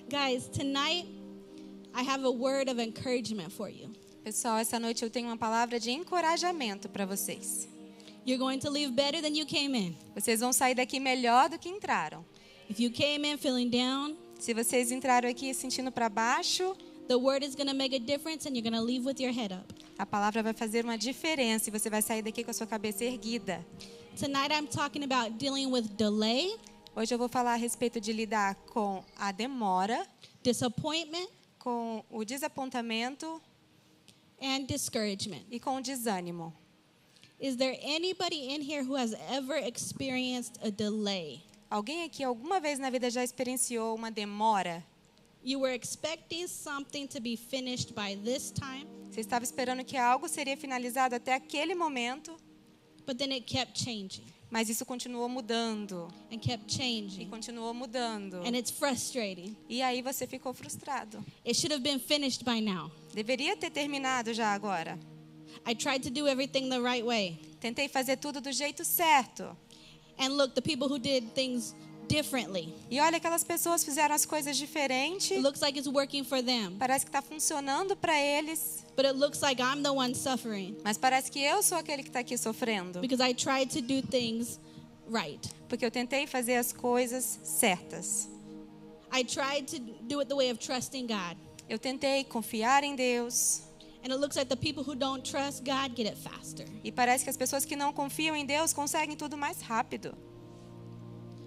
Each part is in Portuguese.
Guys, tonight I have a word of encouragement for you. Pessoal, essa noite eu tenho uma palavra de encorajamento para vocês. You're going to leave better than you came in. Vocês vão sair daqui melhor do que entraram. If you came in feeling down, Se vocês entraram aqui sentindo para baixo, the word is going to make a difference and you're going to leave with your head up. a palavra vai fazer uma diferença e você vai sair daqui com a sua cabeça erguida. Tonight I'm talking about dealing with delay, Hoje eu vou falar a respeito de lidar com a demora, disappointment, com o desapontamento and discouragement. e com o desânimo. Is there anybody in here who has ever experienced a delay? Alguém aqui alguma vez na vida já experienciou uma demora? You were expecting something to be finished by this time, Você estava esperando que algo seria finalizado até aquele momento, but then it kept changing mas isso continuou mudando and kept e changing. continuou mudando. And it's frustrating. E aí você ficou frustrado. It should have been finished by now. Deveria ter terminado já agora. I tried to do everything the right way. Tentei fazer tudo do jeito certo. And look, the people who did things differently, E olha, aquelas pessoas fizeram as coisas diferentes. it looks like it's working for them, Parece que está funcionando para eles, but it looks like I'm the one suffering mas parece que eu sou aquele que está aqui sofrendo. because I tried to do things right. Porque eu tentei fazer as coisas certas. I tried to do it the way of trusting God. Eu tentei confiar em Deus. And it looks like the people who don't trust God get it faster. E parece que as pessoas que não confiam em Deus conseguem tudo mais rápido.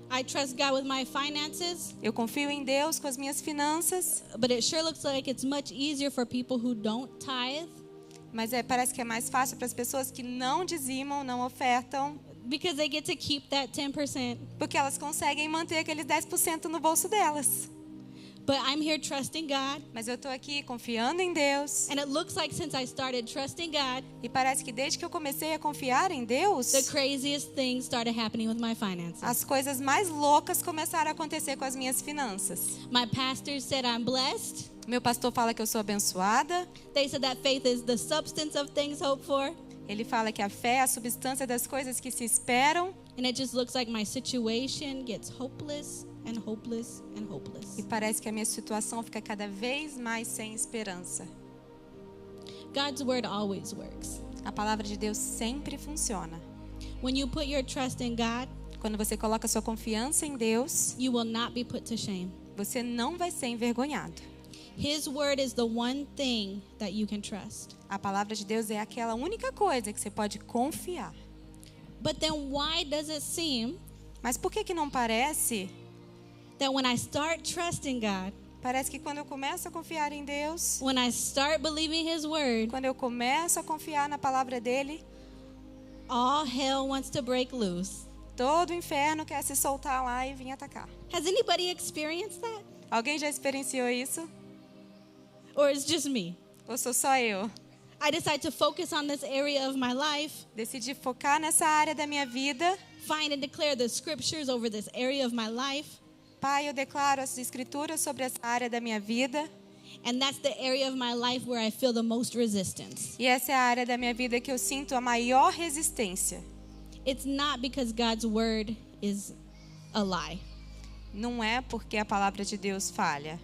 I trust God with my finances, Eu confio em Deus com as minhas finanças, but it sure looks like it's much easier for people who don't tithe mas parece que é mais fácil para as pessoas que não dizimam, não ofertam, because they get to keep that 10%. porque elas conseguem manter aqueles 10% no bolso delas. But I'm here trusting God, Mas eu estou aqui confiando em Deus. and it looks like since I started trusting God, E parece que desde que eu comecei a confiar em Deus, the craziest things started happening with my finances. as coisas mais loucas começaram a acontecer com as minhas finanças. My pastor said I'm blessed. Meu pastor fala que eu sou abençoada. They said that faith is the substance of things hoped for. Ele fala que a fé é a substância das coisas que se esperam. And it just looks like my situation gets hopeless and hopeless and hopeless. E parece que a minha situação fica cada vez mais sem esperança. God's word always works. A palavra de Deus sempre funciona. When you put your trust in God, Quando você coloca sua confiança em Deus, you will not be put to shame. você não vai ser envergonhado. His word is the one thing that you can trust. A palavra de Deus é aquela única coisa que você pode confiar. But then why does it seem Mas por que que não parece? that when I start trusting God, Parece que quando eu começo a confiar em Deus, when I start believing His word, quando eu começo a confiar na palavra dele, all hell wants to break loose? todo o inferno quer se soltar lá e vir atacar. Has anybody experienced that? Alguém já experienciou isso? Or it's just me? Ou sou só eu? I decide to focus on this area of my life, Decidi focar nessa área da minha vida. find and declare the scriptures over this area of my life, Pai, eu declaro as escrituras sobre essa área da minha vida. and that's the area of my life where I feel the most resistance. E essa é a área da minha vida que eu sinto a maior resistência. It's not because God's word is a lie. Não é porque a palavra de Deus falha.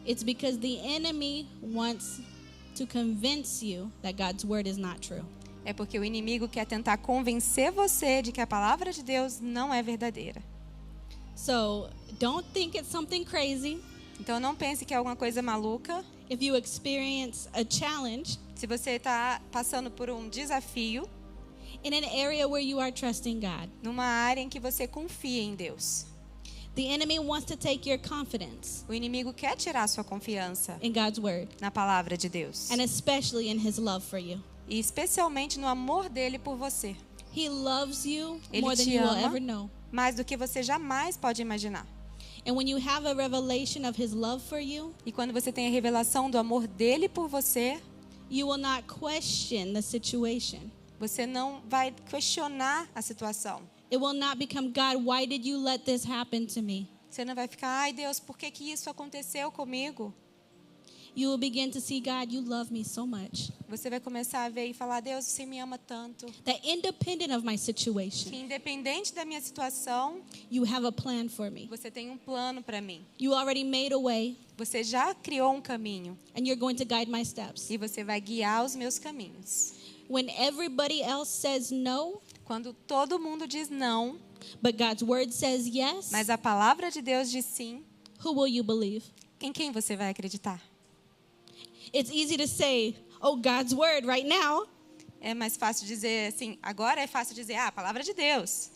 It's because the enemy wants to convince you that God's word is not true. É porque o inimigo quer tentar convencer você de que a palavra de Deus não é verdadeira. So don't think it's something crazy Então não pense que é alguma coisa maluca. if you experience a challenge Se você está passando por um desafio in an area where you are trusting God. numa área em que você confia em Deus. The enemy wants to take your confidence O inimigo quer tirar sua confiança in God's word, na palavra de Deus. and especially in His love for you. E especialmente no amor dele por você. He loves you Ele more than te you will ama. ever know. Mais do que você jamais pode imaginar. And when you have a revelation of His love for you, E quando você tem a revelação do amor dele por você, you will not question the situation. você não vai questionar a situação. It will not become, God, why did you let this happen to me? Você não vai ficar, ai Deus, por que que isso aconteceu comigo? you will begin to see, God, you love me so much Você vai começar a ver e falar: Deus, você me ama tanto, that independent of my situation, que independente da minha situação, you have a plan for me. você tem um plano para mim. You already made a way, Você já criou um caminho and you're going to guide my steps. e você vai guiar os meus caminhos. When everybody else says no, Quando todo mundo diz não, but God's word says yes, mas a palavra de Deus diz sim, who will you believe? em quem você vai acreditar? It's easy to say, oh, God's word right now. É mais fácil dizer assim, agora é fácil dizer, a palavra de Deus.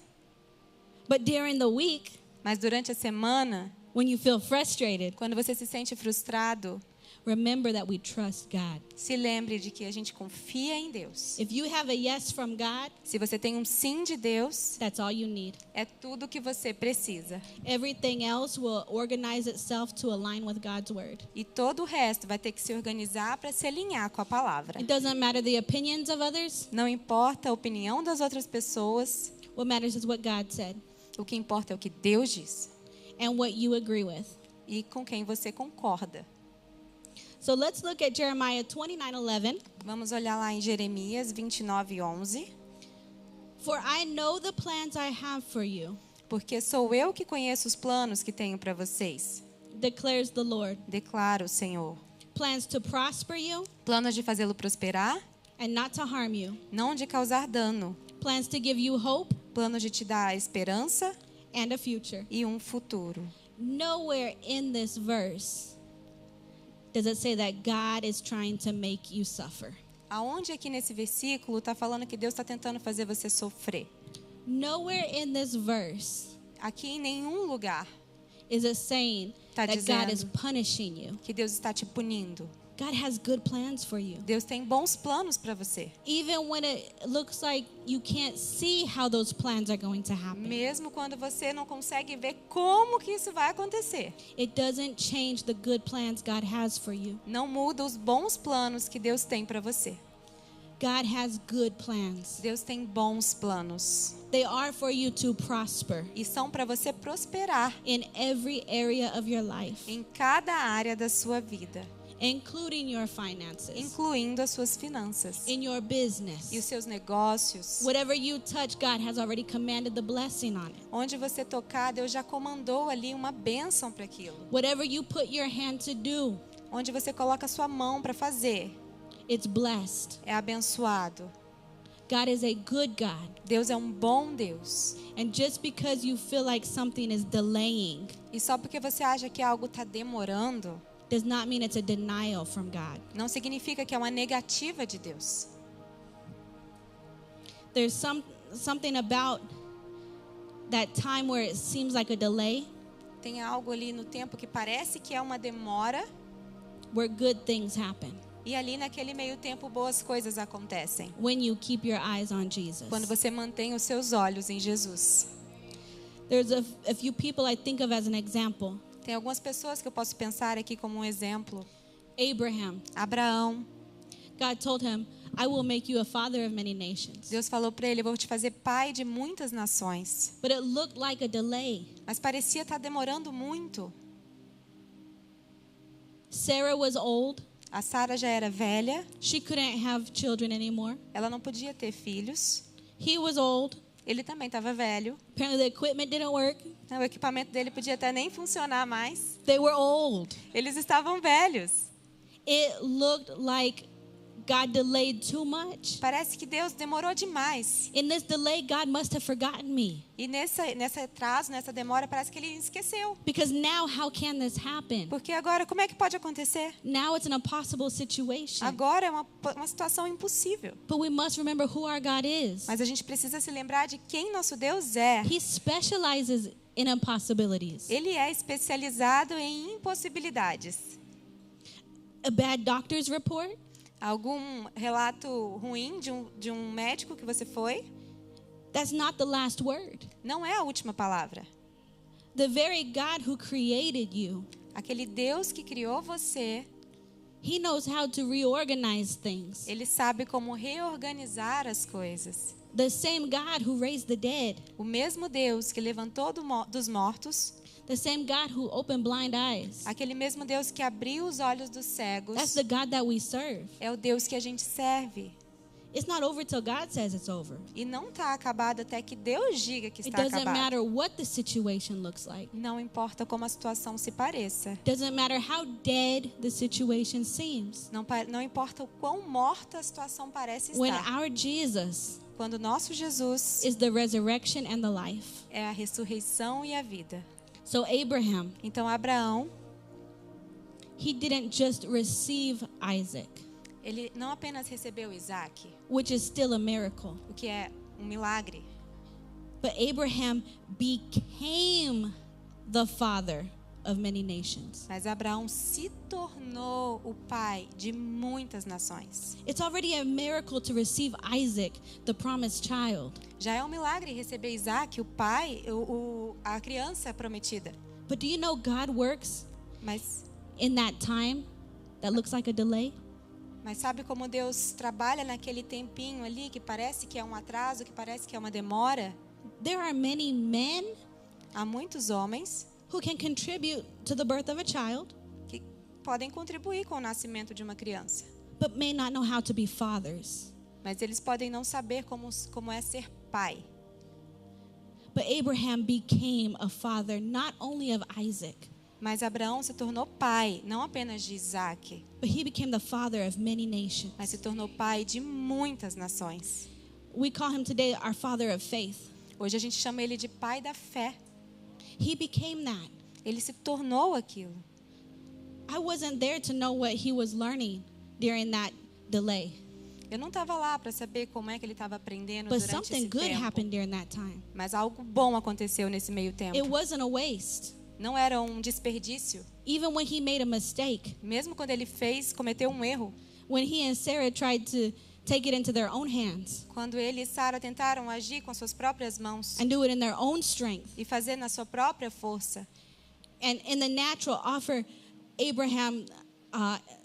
But during the week, Mas durante a semana, when you feel frustrated, quando você se sente frustrado, remember that we trust God. se lembre de que a gente confia em Deus. If you have a yes from God, Se você tem um sim de Deus, that's all you need. é tudo que você precisa. Everything else will organize itself to align with God's word. E todo o resto vai ter que se organizar para se alinhar com a palavra. It doesn't matter the opinions of others. Não importa a opinião das outras pessoas, What matters is what God said o que importa é o que Deus diz and what you agree with. e com quem você concorda. So let's look at Jeremiah 29:11. Vamos olhar lá em Jeremias 29:11. For I know the plans I have for you, Porque sou eu que conheço os planos que tenho para vocês, declares the Lord. declara o Senhor. Plans to prosper you Planos de fazê-lo prosperar, and not to harm you. não de causar dano. Plans to give you hope Plano de te dar esperança and a future. e um futuro. Nowhere in this verse does it say that God is trying to make you suffer. Aonde aqui nesse versículo está falando que Deus está tentando fazer você sofrer? Nowhere in this verse Aqui em nenhum lugar is it saying Tá that God is dizendo. punishing you. que Deus está te punindo. God has good plans for you. Deus tem bons planos para você. Even when it looks like you can't see how those plans are going to happen. Mesmo quando você não consegue ver como que isso vai acontecer. It doesn't change the good plans God has for you. Não muda os bons planos que Deus tem para você. God has good plans. Deus tem bons planos. They are for you to prosper E são para você prosperar in every area of your life, em cada área da sua vida, including your finances, incluindo as suas finanças in your e os business. seus negócios. Whatever you touch, God has already commanded the blessing on it. Onde você tocar, Deus já comandou ali uma bênção para aquilo. Whatever you put your hand to do, Onde você coloca a sua mão para fazer, it's blessed. é abençoado. God is a good God. Deus é um bom Deus. And just because you feel like something is delaying E só porque você acha que algo está demorando, does not mean it's a denial from God. não significa que é uma negativa de Deus. There's something about that time where it seems like a delay, Tem algo ali no tempo que parece que é uma demora, where good things happen e ali naquele meio tempo boas coisas acontecem. when you keep your eyes on Jesus. Quando você mantém os seus olhos em Jesus. There's a few people I think of as an example. Tem algumas pessoas que eu posso pensar aqui como um exemplo. Abraham, Abraão, God told him, I will make you a father of many nations. Deus falou para ele, eu vou te fazer pai de muitas nações. But it looked like a delay. Mas parecia estar demorando muito. Sarah was old. A Sara já era velha, She couldn't have children anymore. ela não podia ter filhos. He was old. Ele também estava velho. Apparently the equipment didn't work. O equipamento dele podia até nem funcionar mais. They were old. Eles estavam velhos. It looked like God delayed too much. Parece que Deus demorou demais. In this delay, God must have forgotten me. E nesse atraso, nessa demora, parece que ele esqueceu. Because now, how can this happen? Porque agora, como é que pode acontecer? Now it's an impossible situation. Agora é uma situação impossível. But we must remember who our God is. Mas a gente precisa se lembrar de quem nosso Deus é. He specializes in impossibilities. Ele é especializado em impossibilidades. A bad doctor's report Algum relato ruim de um médico que você foi? that's not the last word. Não é a última palavra. The very God who created you, Aquele Deus que criou você, He knows how to reorganize things. ele sabe como reorganizar as coisas. The same God who raised the dead, O mesmo Deus que levantou dos mortos, The same God who opened blind eyes. Aquele mesmo Deus que abriu os olhos dos cegos That's the God that we serve. é o Deus que a gente serve. It's not over till God says it's over. E não está acabado até que Deus diga que It está doesn't acabado. matter what the situation looks like. Não importa como a situação se pareça. Doesn't matter how dead the situation seems. Não importa o quão morta a situação parece When estar. our Jesus Quando nosso Jesus is the resurrection and the life. é a ressurreição e a vida. So Abraham, Então Abraão, he didn't just receive Isaac, ele não apenas recebeu Isaac, which is still a miracle, o que é um milagre, but Abraham became the father of many nations. mas Abraão se tornou o pai de muitas nações. It's already a miracle to receive Isaac, the promised child. Já é um milagre receber Isaac, o pai, a criança prometida. But do you know God works Mas in that time that looks like a delay? sabe como Deus trabalha naquele tempinho ali que parece que é um atraso, que parece que é uma demora? There are many men Há muitos homens who can contribute to the birth of a child, que podem contribuir com o nascimento de uma criança, but may not know how to be fathers. mas eles podem não saber como é ser pai. But Abraham became a father not only of Isaac, Mas Abraão se tornou pai, não apenas de Isaac, but he became the father of many nations. mas se tornou pai de muitas nações. We call him today our father of faith. Hoje a gente chama ele de pai da fé. He became that. Ele se tornou aquilo. I wasn't there to know what he was learning during that delay, Eu não estava lá para saber como é que ele estava aprendendo but durante something esse good tempo. happened during that time. Mas algo bom aconteceu nesse meio tempo. It wasn't a waste. Não era um desperdício. Even when he made a mistake, Mesmo quando ele cometeu um erro. when he and Sarah tried to take it into their own hands Quando ele e Sara tentaram agir com suas próprias mãos and do it in their own strength, e fazer na sua própria força. and in the natural offer Abraham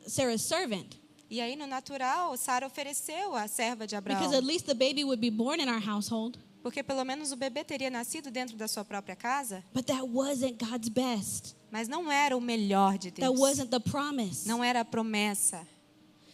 Sarah's servant, E aí no natural, Sara ofereceu a serva de Abraão. because at least the baby would be born in our household. Porque pelo menos o bebê teria nascido dentro da sua própria casa. But that wasn't God's best. Mas não era o melhor de That Deus. wasn't the promise. Não era a promessa.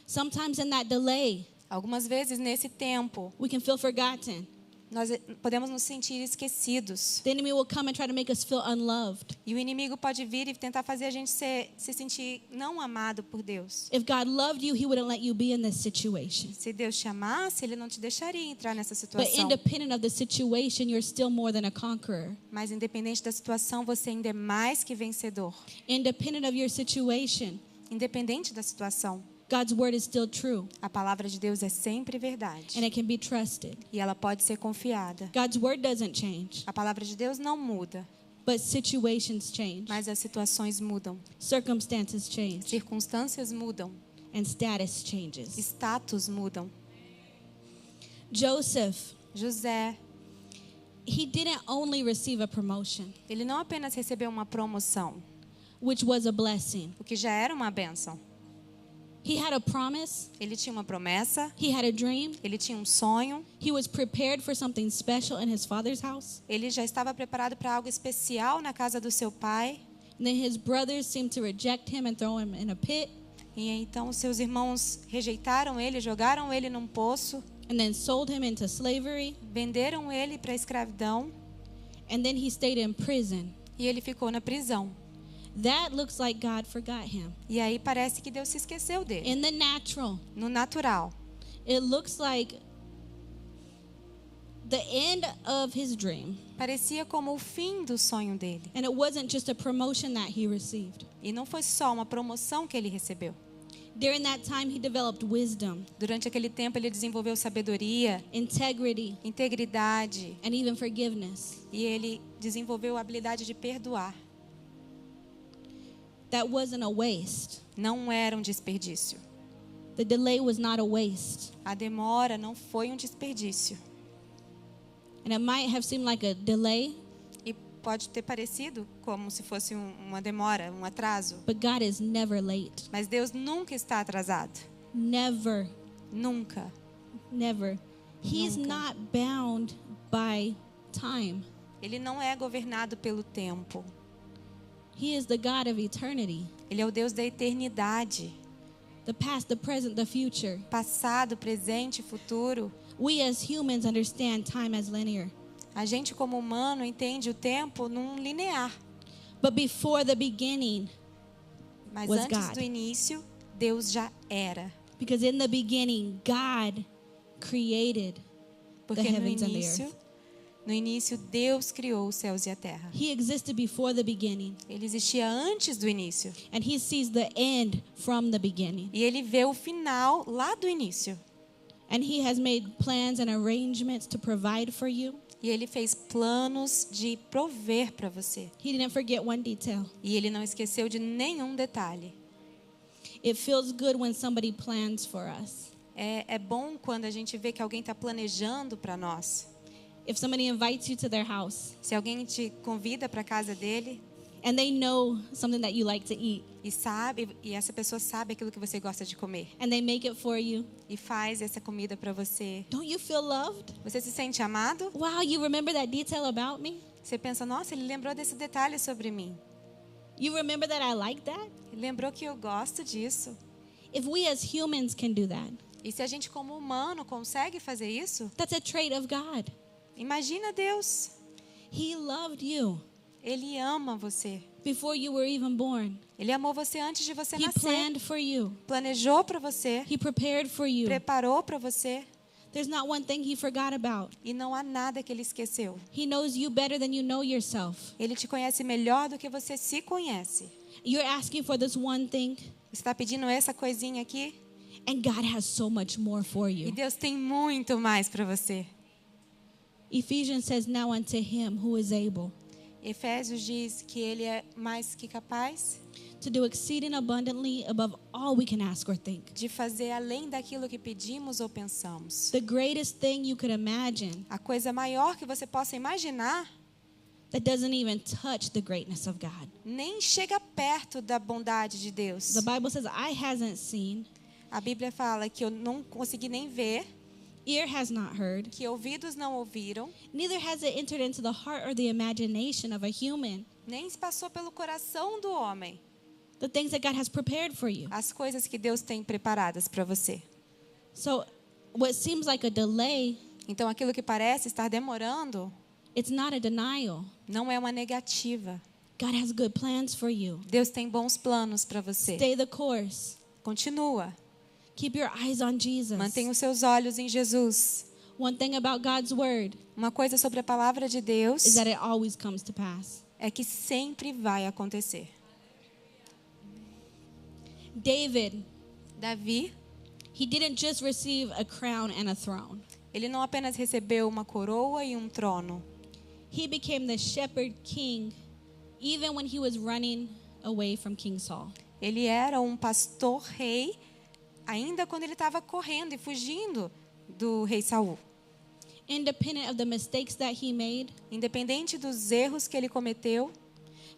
Sometimes in that delay, Algumas vezes nesse tempo, we can feel forgotten. nós podemos nos sentir esquecidos. The enemy will come and try to make us feel unloved. E o inimigo pode vir e tentar fazer a gente se sentir não amado por Deus. If God loved you, he wouldn't let you be in this situation. Se Deus te amasse, Ele não te deixaria entrar nessa But situação. independent of the situation, you're still more than a conqueror. Mas independente da situação, você ainda é mais que vencedor. Independent of your situation, Independente da situação, God's word is still true a palavra de Deus é sempre verdade. and it can be trusted. E ela pode ser confiada. God's word doesn't change, A palavra de Deus não muda, but situations change, mas as situações mudam. circumstances change, Circunstâncias mudam. and status changes. Status mudam. Joseph, José, he didn't only receive a promotion, ele não apenas recebeu uma promoção, which was a blessing. o que já era uma bênção. He had a promise, Ele tinha uma promessa, he had a dream, ele tinha um sonho, he was prepared for something special in his father's house. ele já estava preparado para algo especial na casa do seu pai. And then his brothers seemed to reject him and throw him in a pit, E então seus irmãos rejeitaram ele, jogaram ele num poço, and then sold him into slavery, venderam ele para a escravidão and then he stayed in prison. e ele ficou na prisão. That looks like God forgot him. E aí parece que Deus se esqueceu dele. In the natural, No natural, it looks like the end of his dream. parecia como o fim do sonho dele. And it wasn't just a promotion that he received. E não foi só uma promoção que ele recebeu. During that time, he developed wisdom, Durante aquele tempo ele desenvolveu sabedoria, integrity, integridade and even forgiveness. e ele desenvolveu a habilidade de perdoar. That wasn't a waste. Não era um desperdício. The delay was not a waste. A demora não foi um desperdício. And it might have seemed like a delay, E pode ter parecido como se fosse uma demora, um atraso. but God is never late. Mas Deus nunca está atrasado. Never, Nunca. never. He's Nunca. not bound by time. Ele não é governado pelo tempo. He is the God of eternity, Ele é o Deus da eternidade, the past, the present, the future. passado, presente e futuro. We as humans understand time as linear. A gente, como humano, entende o tempo num linear. But before the beginning, Mas Was antes God. do início, Deus já era. because in the beginning, God created Porque the heavens and the earth. no início, Deus criou os céus e a terra. He existed before the beginning, Ele existia antes do início. and he sees the end from the beginning. E ele vê o final lá do início. And he has made plans and arrangements to provide for you. E ele fez planos de prover para você. He didn't forget one detail. E ele não esqueceu de nenhum detalhe. It feels good when somebody plans for us. É bom quando a gente vê que alguém está planejando para nós. If somebody invites you to their house Se alguém te convida para a casa dele and they know something that you like to eat e essa pessoa sabe aquilo que você gosta de comer and they make it for you, e faz essa comida para você, don't you feel loved? você se sente amado? Wow, you remember that detail about me? Você pensa, nossa, ele lembrou desse detalhe sobre mim. You remember that I like that? Ele lembrou que eu gosto disso. If we as humans can do that, E se a gente como humano consegue fazer isso, that's a trait of God. imagina Deus. He loved you Ele ama você. before you were even born. Ele amou você antes de você He nascer. planned for you. Planejou para você, He prepared for you. preparou para você. There's not one thing he forgot about. E não há nada que ele esqueceu. He knows you better than you know yourself. Ele te conhece melhor do que você se conhece. You're asking for this one thing, Você está pedindo essa coisinha aqui? and God has so much more for E you. Deus tem muito mais para você. Ephesians says, now unto him who is able Efésios diz que ele é mais que capaz to do exceeding abundantly above all we can ask or think. de fazer além daquilo que pedimos ou pensamos. The greatest thing you could imagine A coisa maior que você possa imaginar that doesn't even touch the greatness of God. nem chega perto da bondade de Deus. The Bible says, eye hasn't seen, A Bíblia fala que eu não consegui nem ver, ear has not heard, que ouvidos não ouviram, neither has it entered into the heart or the imagination of a human, nem se passou pelo coração do homem the things that God has prepared for you. as coisas que Deus tem preparadas para você. So what seems like a delay, Então aquilo que parece estar demorando it's not a denial. não é uma negativa. God has good plans for you. Deus tem bons planos para você. Stay the course. Continua. Keep your eyes on Jesus. Mantenha os seus olhos em Jesus. One thing about God's word Uma coisa sobre a palavra de Deus is that it always comes to pass. é que sempre vai acontecer. David, Davi, he didn't just receive a crown and a throne. ele não apenas recebeu uma coroa e um trono. He became the shepherd king even when he was running away from King Saul. Ele era um pastor rei ainda quando ele estava correndo e fugindo do rei Saul. Independent of the mistakes that he made, Independente dos erros que ele cometeu,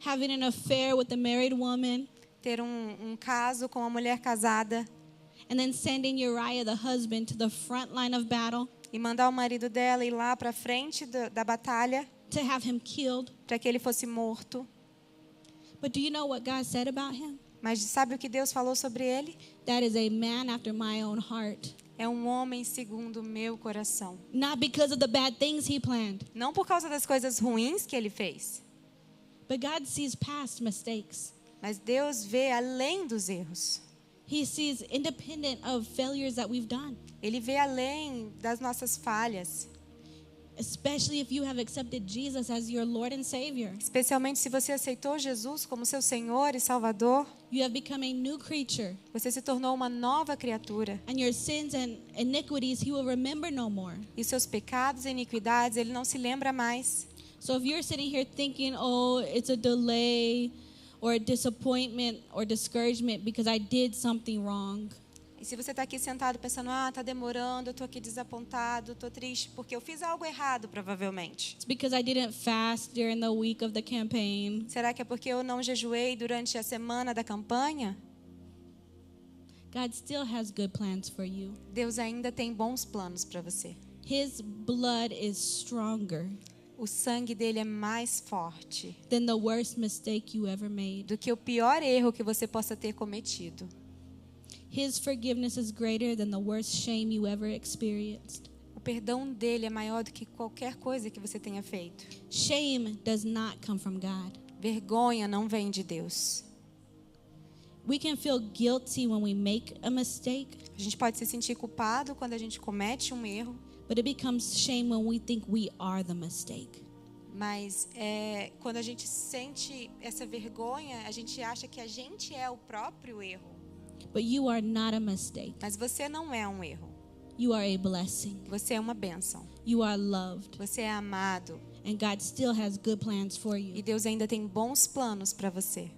having an affair with a married woman, ter um caso com uma mulher casada and then sending Uriah, the husband, to the front line of battle e mandar o marido dela ir lá para frente da batalha to have him killed. para que ele fosse morto. But do you know what God said about him? Mas sabe o que Deus falou sobre ele? That is a man after my own heart. É um homem segundo o meu coração. Not because of the bad things he planned, Não por causa das coisas ruins que ele fez, but God sees past mistakes. mas Deus vê além dos erros. He sees independent of failures that we've done, Ele vê além das nossas falhas. especially if you have accepted Jesus as your Lord and Savior. Especialmente se você aceitou Jesus como seu Senhor e Salvador, You have become a new creature, você se tornou uma nova criatura. and your sins and iniquities he will remember no more. E seus pecados e iniquidades ele não se lembra mais. So if you're sitting here thinking, oh, it's a delay or a disappointment or discouragement because I did something wrong, E se você está aqui sentado pensando, está demorando, eu estou aqui desapontado, estou triste porque eu fiz algo errado, provavelmente. it's because I didn't fast during the week of the campaign. Será que é porque eu não jejuei durante a semana da campanha? God still has good plans for you. Deus ainda tem bons planos para você. His blood is stronger o sangue dele é mais forte than the worst mistake you ever made. do que o pior erro que você possa ter cometido. His forgiveness is greater than the worst shame you ever experienced. O perdão dele é maior do que qualquer coisa que você tenha feito. Shame does not come from God. Vergonha não vem de Deus. We can feel guilty when we make a mistake, A gente pode se sentir culpado quando a gente comete um erro, but it becomes shame when we think we are the mistake. mas quando a gente sente essa vergonha, a gente acha que a gente é o próprio erro. But you are not a mistake. Mas você não é um erro. You are a blessing. Você é uma bênção. You are loved. Você é amado. And God still has good plans for E you. Deus ainda tem bons planos para você.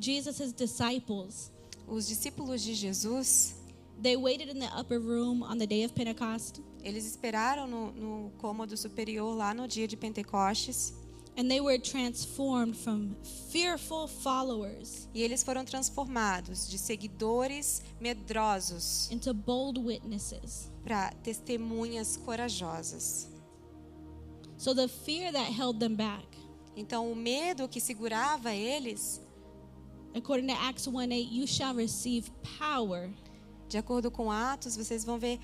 Jesus' disciples, Os discípulos de Jesus, they waited in the upper room on the day of Pentecost, eles esperaram no cômodo superior lá no dia de Pentecostes. and they were transformed from fearful followers E eles foram transformados de seguidores medrosos into bold witnesses. para testemunhas corajosas. So the fear that held them back, Então, o medo que segurava eles, according to Acts 1:8, you shall receive power de acordo com Atos, vocês vão ver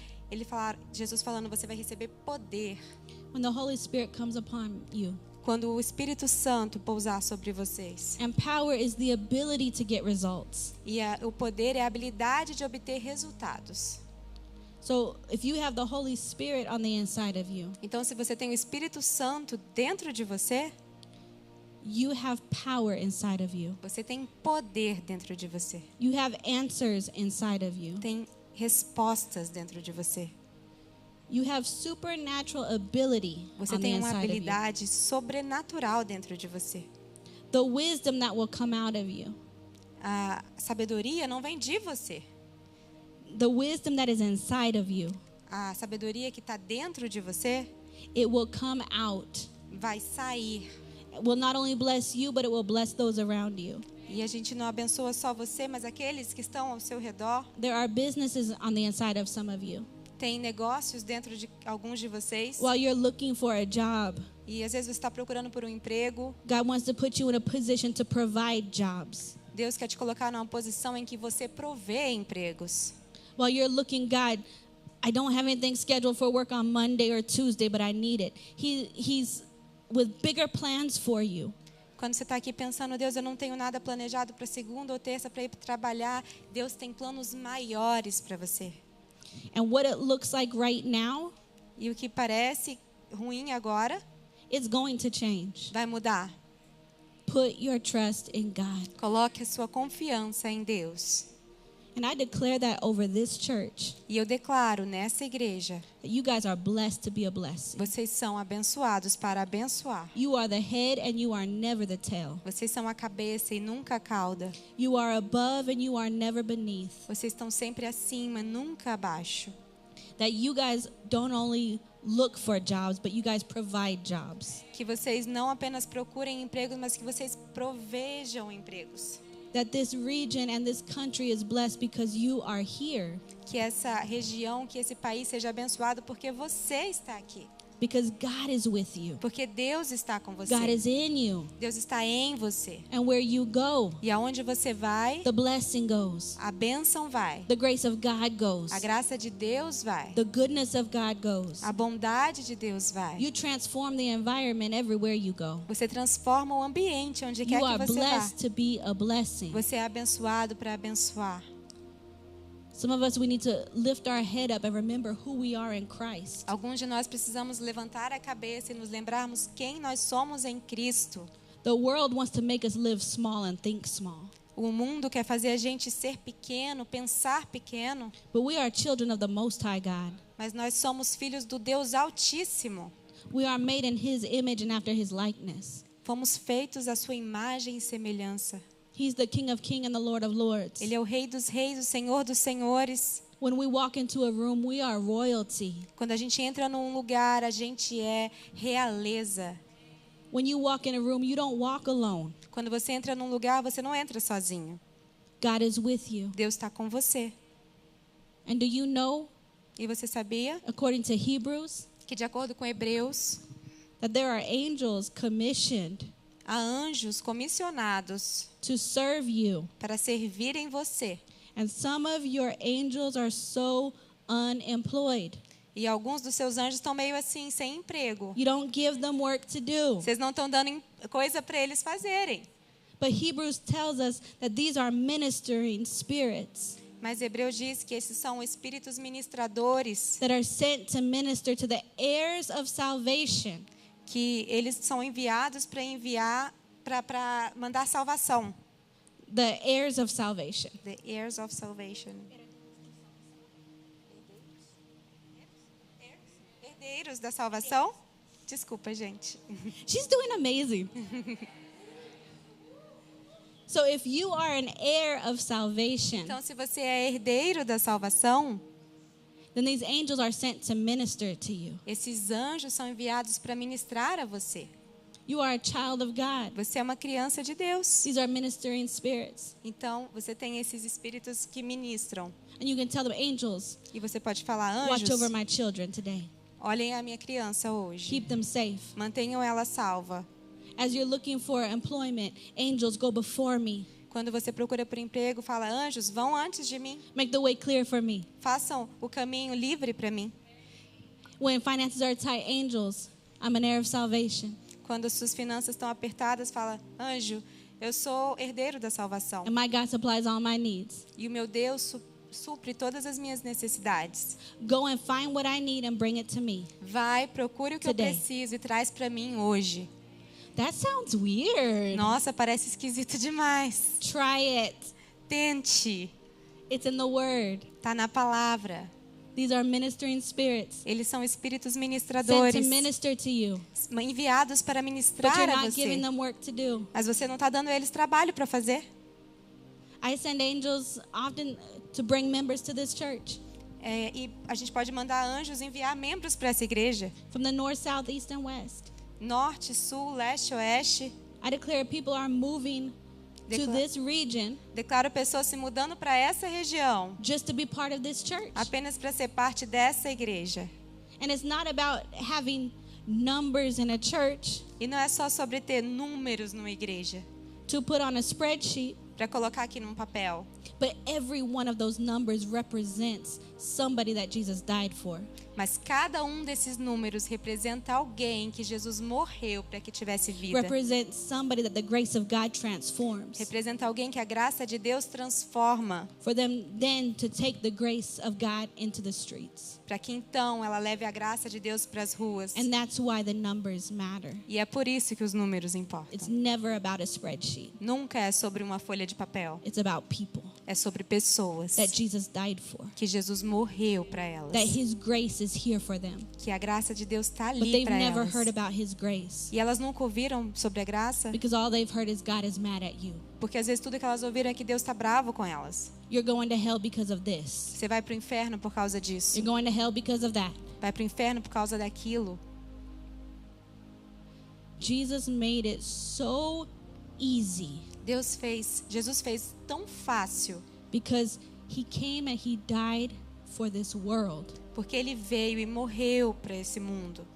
Jesus falando, você vai receber poder when the Holy Spirit comes upon you. quando o Espírito Santo pousar sobre vocês. And power is the ability to get results. E o poder é a habilidade de obter resultados. So if you have the Holy Spirit on the inside of you, Então, se você tem o Espírito Santo dentro de você, you have power inside of you. você tem poder dentro de você. You have answers inside of you. Tem respostas dentro de você. You have supernatural ability Você on the tem uma inside of you. habilidade sobrenatural dentro de você. The wisdom that will come out of you. A sabedoria não vem de você. The wisdom that is inside of you. A sabedoria que está dentro de você It will come out. vai sair. It will not only bless you, but it will bless those around you. E a gente não abençoa só você, mas aqueles que estão ao seu redor. There are businesses on the inside of some of you. Tem negócios dentro de alguns de vocês. While you're looking for a job, E às vezes você está procurando por um emprego. God wants to put you in a position to provide jobs. Deus quer te colocar numa posição em que você provê empregos. While you're looking, God, I don't have anything scheduled for work on Monday or Tuesday, but I need it. He's with bigger plans for you. Quando você está aqui pensando, Deus, eu não tenho nada planejado para segunda ou terça para ir trabalhar. Deus tem planos maiores para você. And what it looks like right now, E o que parece ruim agora it's going to change. vai mudar. Put your trust in God. Coloque a sua confiança em Deus. And I declare that over this church, E eu declaro nessa igreja, that you guys are blessed to be a blessing. vocês são abençoados para abençoar. You are the head and you are never the tail. Vocês são a cabeça e nunca a cauda. You are above and you are never beneath. Vocês estão sempre acima, nunca abaixo. That you guys don't only look for jobs, but you guys provide jobs. Que vocês não apenas procurem empregos, mas que vocês provejam empregos. That this region and this country is blessed because you are here. Que essa região, que esse país seja abençoado porque você está aqui. Because God is with you. Porque Deus está com você. God is in you. Deus está em você. And where you go, E aonde você vai, the blessing goes. a bênção vai. The grace of God goes. A graça de Deus vai. The goodness of God goes. A bondade de Deus vai. You transform the environment everywhere you go. Você transforma o ambiente onde quer You are que você vá. blessed to be a blessing. Você é abençoado para abençoar. Some of us, we need to lift our head up and remember who we are in Christ. Alguns de nós precisamos levantar a cabeça e nos lembrarmos quem nós somos em Cristo. The world wants to make us live small and think small. O mundo quer fazer a gente ser pequeno, pensar pequeno, But we are children of the Most High God. mas nós somos filhos do Deus Altíssimo. We are made in His image and after His likeness. Fomos feitos à sua imagem e semelhança. He's the King of Kings and the Lord of Lords. Ele é o Rei dos Reis, o Senhor dos Senhores. When we walk into a room, we are royalty. Quando a gente entra num lugar, a gente é realeza. When you walk in a room, you don't walk alone. Quando você entra num lugar, você não entra sozinho. God is with you. Deus está com você. And do you know, E você sabia according to Hebrews, que, de acordo com Hebreus, that there are angels commissioned Há anjos comissionados to serve you. para servirem você. And some of your angels are so unemployed. E alguns dos seus anjos estão meio assim, sem emprego. You don't give them work to do. Vocês não estão dando coisa para eles fazerem. But Hebrews tells us that these are ministering spirits Mas Hebreus diz que esses são espíritos ministradores, that are sent to minister to the heirs of salvation. que eles são enviados para mandar salvação. The heirs of salvation. The heirs of salvation. Herdeiros da salvação? Desculpa, gente. She's doing amazing. So if you are an heir of salvation, Então, se você é herdeiro da salvação, then these angels are sent to minister to you. esses anjos são enviados para ministrar a você. You are a child of God. Você é uma criança de Deus. These are ministering spirits. Então, você tem esses espíritos que ministram. And you can tell them, angels, E você pode falar, watch over anjos, my children today. olhem a minha criança hoje. Keep them safe. Mantenham ela salva. As you're looking for employment, angels go before me. Quando você procura por emprego, fala, anjos, vão antes de mim. Make the way clear for me. Façam o caminho livre para mim. When finances are tight, angels, I'm an heir of salvation. Quando as suas finanças estão apertadas, fala, anjo, eu sou herdeiro da salvação. And my God supplies all my needs. E o meu Deus supre todas as minhas necessidades. Go and find what I need and bring it to me. Vai, procure o que eu Today. preciso e traz para mim hoje. That sounds weird. Nossa, parece esquisito demais. Try it. Tente. It's in the word. Tá na palavra. These are ministering spirits Eles são espíritos sent to ministradores, minister to you. enviados para But ministrar you're a not giving você. them work to do. Mas você não está dando a eles trabalho para fazer. I send angels often to bring members to this church E a gente pode mandar anjos enviar membros para essa igreja. from the north, south, east, and west. Norte, sul, leste, oeste. I declare people are moving to Decla- this region Declaro pessoas se mudando para essa região, just to be part of this church. apenas para ser parte dessa igreja. And it's not about having numbers in a church E não é só sobre ter números numa igreja, to put on a spreadsheet, para colocar aqui num papel. but every one of those numbers represents somebody that Jesus died for. Mas cada um desses números representa alguém que Jesus morreu para que tivesse vida. Represents somebody that the grace of God transforms. Representa alguém que a graça de Deus transforma, For them then to take the grace of God into the streets. para que então ela leve a graça de Deus para as ruas. And that's why the numbers matter. E é por isso que os números importam. It's never about a spreadsheet. Nunca é sobre uma folha de papel. It's about people É sobre pessoas that Jesus died for. que Jesus morreu para elas. That his grace is here for them. Que a graça de Deus está But ali they've para never elas. heard about his grace. E elas nunca ouviram sobre a graça, Because all they've heard is God is mad at you. porque às vezes tudo que elas ouviram é que Deus está bravo com elas. You're going to hell because of this. Você vai para o inferno por causa disso. You're going to hell because of that. Vai para o inferno por causa daquilo. Jesus made it so easy Jesus fez tão fácil, because he came and he died for this world. porque ele veio e morreu para esse mundo.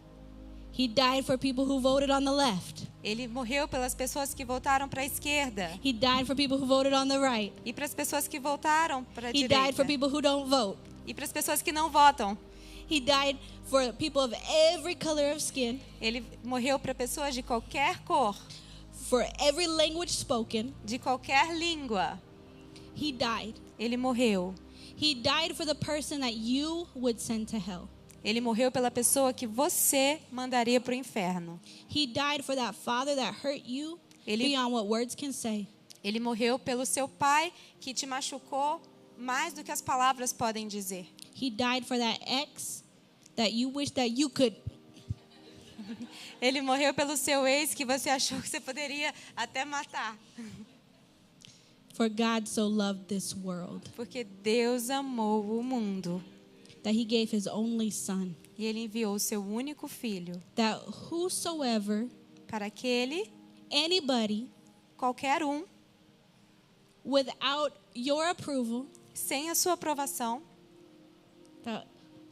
He died for people who voted on the left. Ele morreu pelas pessoas que voltaram para a esquerda He died for people who voted on the right. e para as pessoas que voltaram para a He died direita for people who don't vote. e para as pessoas que não votam. He died for people of every color of skin, Ele morreu para pessoas de qualquer cor, for every language spoken. de qualquer língua. He died. Ele morreu. He died for the person that you would send to hell. Ele morreu pela pessoa que você mandaria para o inferno. He died for that father that hurt you Ele- beyond what words can say. Ele morreu pelo seu pai que te machucou mais do que as palavras podem dizer. He died for that ex that you wish that you could. Ele morreu pelo seu ex que você achou que você poderia até matar. For God so loved this world Porque Deus amou o mundo that he gave his only son, e ele enviou o seu único filho that whosoever, para aquele, anybody, qualquer um, without your approval, sem a sua aprovação, that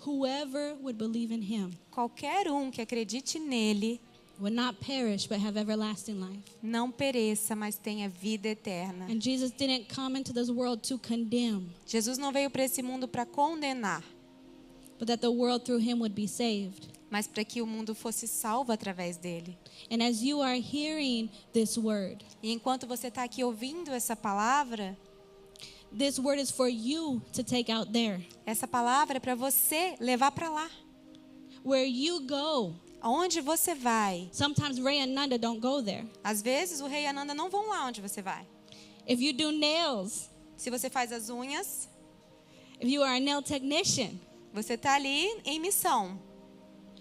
whoever would believe in him qualquer um que acredite nele would not perish but have everlasting life. não pereça, mas tenha vida eterna. And Jesus didn't come into this world to condemn, Jesus não veio para esse mundo para condenar, but that the world through him would be saved. mas para que o mundo fosse salvo através dele. And as you are hearing this word, E enquanto você está aqui ouvindo essa palavra, this word is for you to take out there. essa palavra é para você levar para lá. Where you go. Aonde você vai? Sometimes Ray and Nanda don't go there. Às vezes o rei e a Nanda não vão lá onde você vai. If you do nails, Se você faz as unhas, if you are a nail technician, você está ali em missão.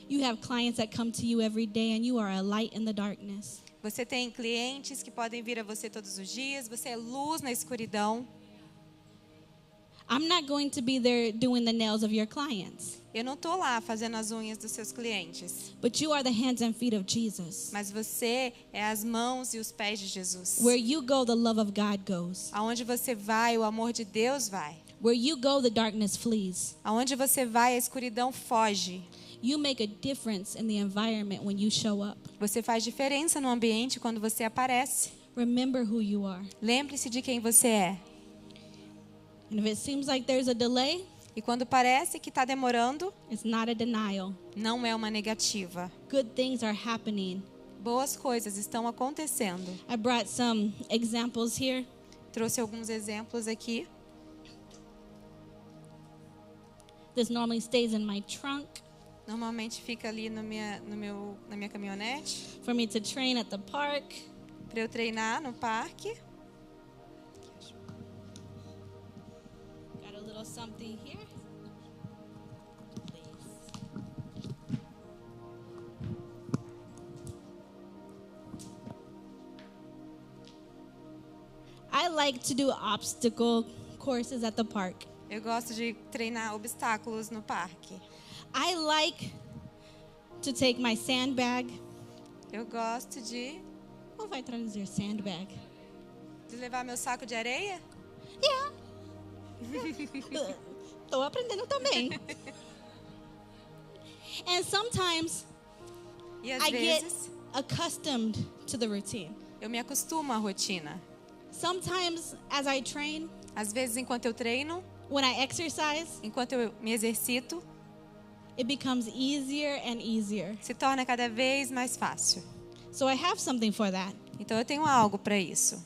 you have clients that come to you every day and you are a light in the darkness. Você tem clientes que podem vir a você todos os dias. Você é luz na escuridão. I'm not going to be there doing the nails of your clients, Eu não estou lá fazendo as unhas dos seus clientes. but you are the hands and feet of Jesus. Mas você é as mãos e os pés de Jesus. Where you go, the love of God goes. Aonde você vai, o amor de Deus vai. Where you go, the darkness flees. Aonde você vai, a escuridão foge. You make a difference in the environment when you show up. Você faz diferença no ambiente quando você aparece. Remember who you are. Lembre-se de quem você é. And if it seems like there's a delay, E quando parece que está demorando, it's not a denial. não é uma negativa. Good things are happening. Boas coisas estão acontecendo. I brought some examples here. Trouxe alguns exemplos aqui. This normally stays in my trunk Normalmente fica ali na minha caminhonete for me to train at the park. para eu treinar no parque. Got a little something here. Please. I like to do obstacle courses at the park. Eu gosto de treinar obstáculos no parque. I like to take my sandbag. Eu gosto de Como vai traduzir sandbag? levar meu saco de areia. Yeah. Tô aprendendo também. And sometimes E às I get vezes accustomed to the routine. eu me acostumo à rotina. Sometimes as I train, Às vezes, enquanto eu treino, when I exercise, enquanto eu me exercito, it becomes easier and easier. se torna cada vez mais fácil. So I have something for that. Então eu tenho algo para isso.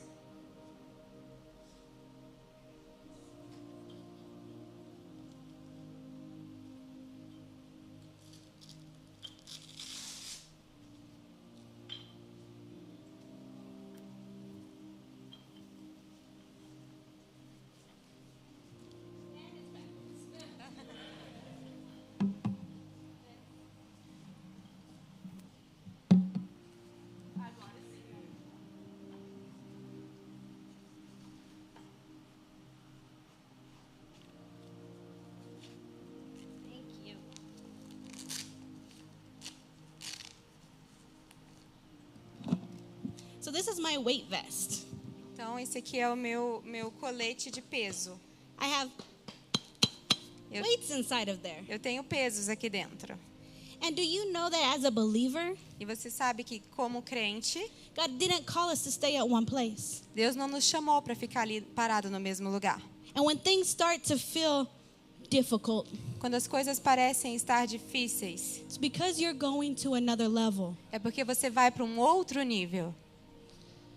So this is my weight vest. Então esse aqui é o meu colete de peso. I have Eu, weights inside of there. eu tenho pesos aqui dentro. And do you know that as a believer, E você sabe que como crente, God didn't call us to stay at one place. Deus não nos chamou para ficar ali parado no mesmo lugar. And when things start to feel difficult, Quando as coisas parecem estar difíceis, it's because you're going to another level. é porque você vai para um outro nível.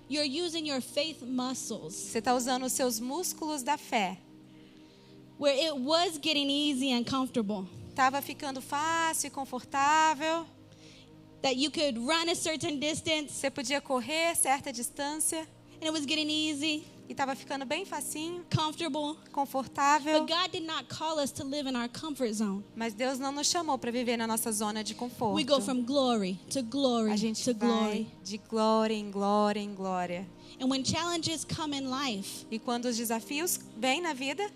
You're using your faith muscles. Você está usando os seus músculos da fé. Where it was getting easy and comfortable, Estava ficando fácil e confortável. that you could run a certain distance Você podia correr certa distância and it was getting easy, e estava ficando bem facinho, comfortable. confortável. But God did not call us to live in our comfort zone. Mas Deus não nos chamou para viver na nossa zona de conforto. We go from glory to glory A gente to vai glory. de glória em glória em glória. And when challenges come in life, E quando os desafios vêm na vida,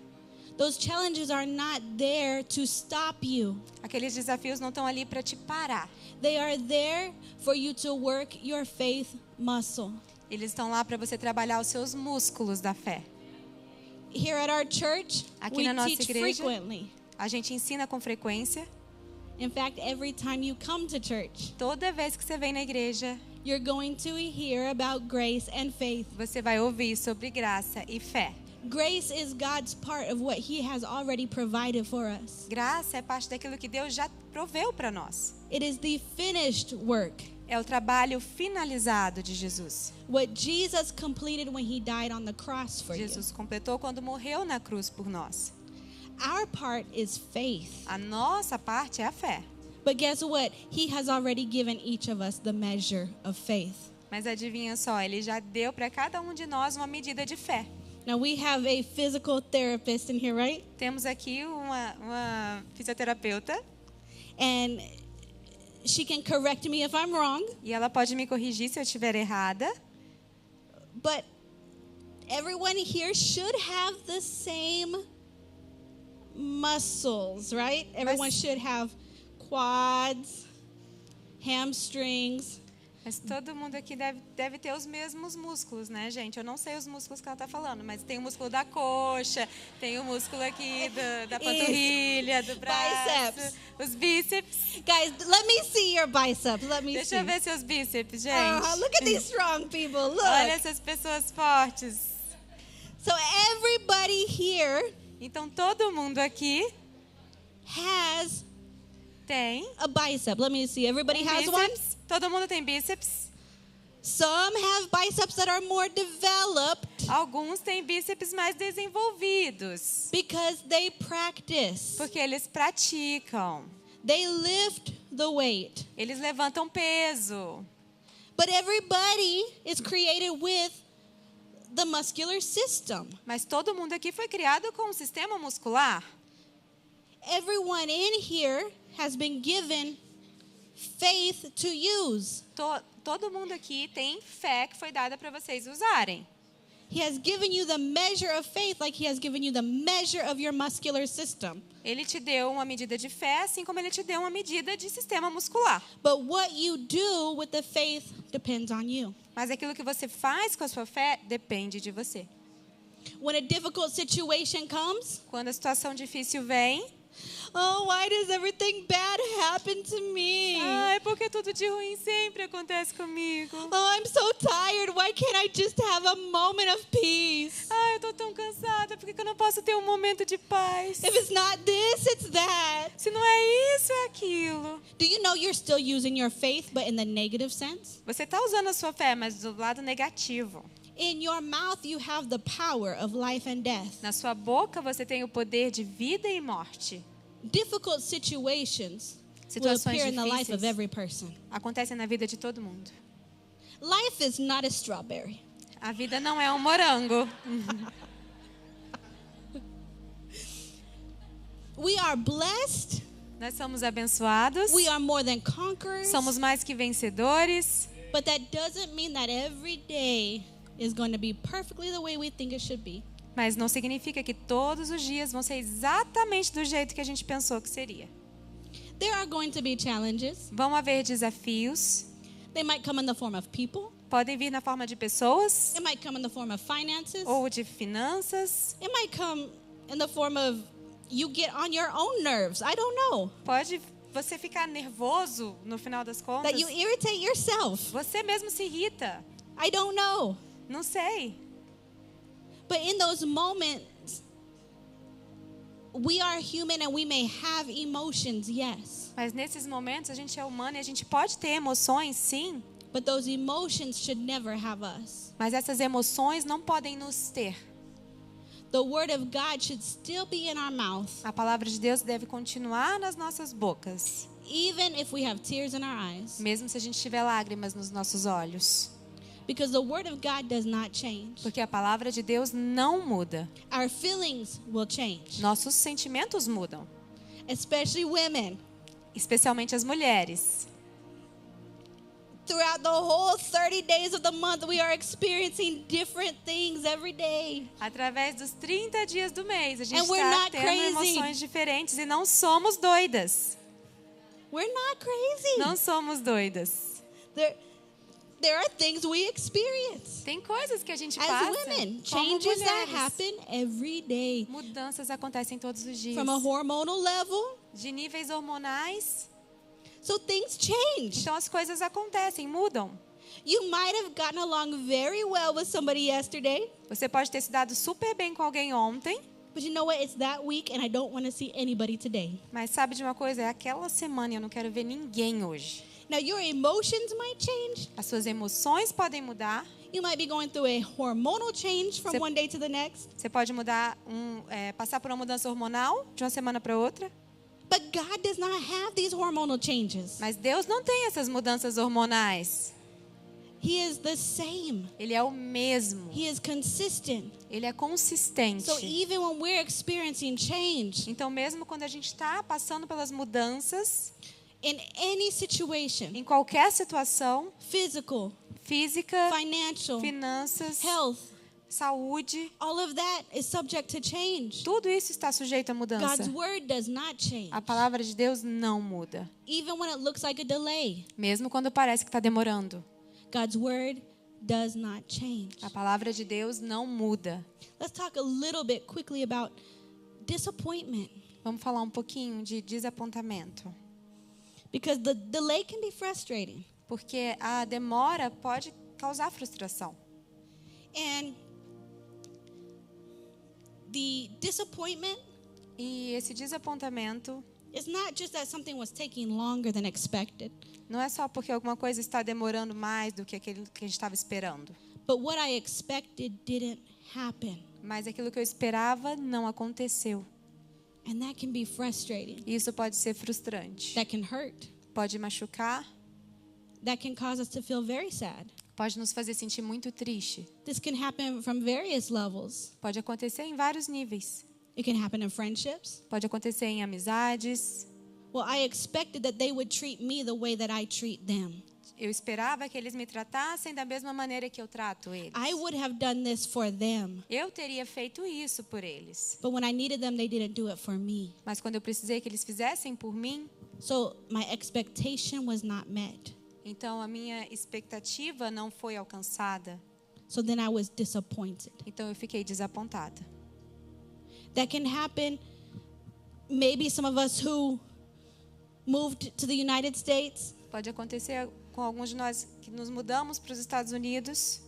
those challenges are not there to stop you. aqueles desafios não estão ali para te parar. They are there for you to work your faith muscle. Eles estão lá para você trabalhar os seus músculos da fé. Here at our church, Aqui we na nossa teach igreja, frequently. A gente ensina com frequência. In fact, every time you come to church, Toda vez que você vem na igreja, you're going to hear about grace and faith. você vai ouvir sobre graça e fé. Grace is God's part of what He has already provided for us. Graça é parte daquilo que Deus já proveu para nós. It is the finished work, É o trabalho finalizado de Jesus. what Jesus completed when He died on the cross for you. Jesus completou quando morreu na cruz por nós. Our part is faith. A nossa parte é a fé. But guess what? He has already given each of us the measure of faith. Mas adivinha só, Ele já deu para cada um de nós uma medida de fé. Now, we have a physical therapist in here, right? Temos aqui uma fisioterapeuta And she can correct me if I'm wrong. e ela pode me corrigir se eu estiver errada. But everyone here should have the same muscles, right? Everyone should have quads, hamstrings. Mas todo mundo aqui deve ter os mesmos músculos, né, gente? Eu não sei os músculos que ela está falando, mas tem o músculo da coxa, tem o músculo aqui da panturrilha, do braço, Biceps. os bíceps. Guys, let me see your biceps. Let me Deixa see. eu ver seus bíceps, gente. Look at these strong people. Look. Olha essas pessoas fortes. So everybody here Então todo mundo aqui has tem a bicep. Let me see. Everybody has one? bíceps. Todo mundo tem bíceps. Some have biceps that are more developed Alguns têm bíceps mais desenvolvidos, because they practice. porque eles praticam. They lift the weight. Eles levantam peso. But everybody is created with the muscular system. Mas todo mundo aqui foi criado com um sistema muscular. Everyone in here has been given faith to use. Todo mundo aqui tem fé que foi dada para vocês usarem. He has given you the measure of faith like He has given you the measure of your muscular system. Ele te deu uma medida de fé, assim como ele te deu uma medida de sistema muscular. But what you do with the faith depends on you. Mas aquilo que você faz com a sua fé depende de você. When a difficult situation comes, Quando a situação difícil vem, oh, why does everything bad happen to me? ai, porque tudo de ruim sempre acontece comigo. Oh, I'm so tired. Why can't I just have a moment of peace? Ai, eu tô tão cansada, por que eu não posso ter um momento de paz? If it's not this, it's that. Se não é isso, é aquilo. Do you know you're still using your faith, but in the negative sense? Você está usando a sua fé, mas do lado negativo. In your mouth, you have the power of life and death. Na sua boca você tem o poder de vida e morte. Difficult situations will Situações appear in the life of difíceis every person. acontecem na vida de todo mundo. Life is not a strawberry. A vida não é um morango. We are blessed. Nós somos abençoados. We are more than conquerors. Somos mais que vencedores. But that doesn't mean that every day is going to be perfectly the way we think it should be. Mas não significa que todos os dias vão ser exatamente do jeito que a gente pensou que seria. There are going to be challenges. Vão haver desafios. They might come in the form of people. Podem vir na forma de pessoas It might come in the form of finances. ou de finanças. It might come in the form of you get on your own nerves. I don't know. Pode você ficar nervoso no final das contas. That you irritate yourself. Você mesmo se irrita. I don't know. Não sei. But in those moments, we are human and we may have emotions, yes. Mas nesses momentos a gente é humano e a gente pode ter emoções, sim. But those emotions should never have us. Mas essas emoções não podem nos ter. The word of God should still be in our mouth, A palavra de Deus deve continuar nas nossas bocas, even if we have tears in our eyes. mesmo se a gente tiver lágrimas nos nossos olhos. Because the word of God does not change. Porque a palavra de Deus não muda. Our feelings will change, Nossos sentimentos mudam, especially women. especialmente as mulheres. Throughout the whole 30 days of the month, we are experiencing different things every day. Através dos 30 dias do mês, a gente And we're está not tendo crazy. emoções diferentes e não somos doidas. We're not crazy. Não somos doidas. there are things we experience Tem coisas que a gente as passa women, como changes that mulheres. happen every day, Mudanças acontecem todos os dias. from a hormonal level. De níveis hormonais. So things change. Então as coisas acontecem, mudam. You might have gotten along very well with somebody yesterday, Você pode ter se dado super bem com alguém ontem, but you know what? It's that week and I don't want to see anybody today. mas sabe de uma coisa? É aquela semana e eu não quero ver ninguém hoje. Now your emotions might change. As suas emoções podem mudar. You might be going through a hormonal change from Você- one day to the next. Você pode passar por uma mudança hormonal de uma semana para outra. But God does not have these hormonal changes. Mas Deus não tem essas mudanças hormonais. He is the same. Ele é o mesmo. He is consistent. Ele é consistente. So even when we're experiencing change Então, mesmo quando a gente está passando pelas mudanças, in any situation, em qualquer situação, physical, física, financial, finanças, health, saúde, all of that is subject to change. tudo isso está sujeito à mudança. God's word does not change. A palavra de Deus não muda. Even when it looks like a delay, Mesmo quando parece que está demorando. God's word does not change. A palavra de Deus não muda. Let's talk a little bit quickly about disappointment, Vamos falar um pouquinho de desapontamento. because the delay can be frustrating. Porque a demora pode causar frustração. And the disappointment E esse desapontamento is not just that something was taking longer than expected, não é só porque alguma coisa está demorando mais do que aquilo que a gente estava esperando. but what I expected didn't happen. Mas aquilo que eu esperava não aconteceu. And that can be frustrating. E isso pode ser frustrante. That can hurt. Pode machucar, That can cause us to feel very sad. pode nos fazer sentir muito triste. This can happen from various levels. Pode acontecer em vários níveis. It can happen in friendships. Pode acontecer em amizades. Well, I expected that they would treat me the way that I treat them. Eu esperava que eles me tratassem da mesma maneira que eu trato eles. I would have done this for them. Eu teria feito isso por eles. But when I needed them, they didn't do it for me. Mas quando eu precisei que eles fizessem por mim, So my expectation was not met. então a minha expectativa não foi alcançada. So then I was disappointed. Então eu fiquei desapontada. That can happen. Maybe some of us who moved to the United States Pode acontecer com alguns de nós que nos mudamos para os Estados Unidos,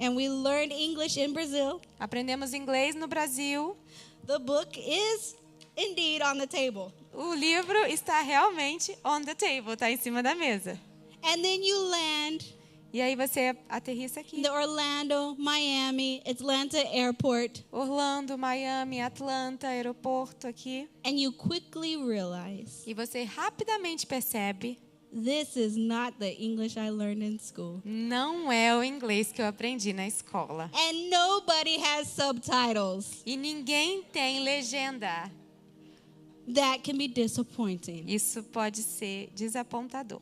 and we learned English in Brazil. aprendemos inglês no Brasil. The book is indeed on the table. O livro está realmente on the table, está em cima da mesa. And then you land E aí você aterrissa aqui. in the Orlando, Miami, Atlanta airport, Orlando, Miami, Atlanta, aeroporto aqui. and you quickly realize E você rapidamente percebe, this is not the English I learned in school. não é o inglês que eu aprendi na escola. And nobody has subtitles. E ninguém tem legenda. That can be disappointing. Isso pode ser desapontador.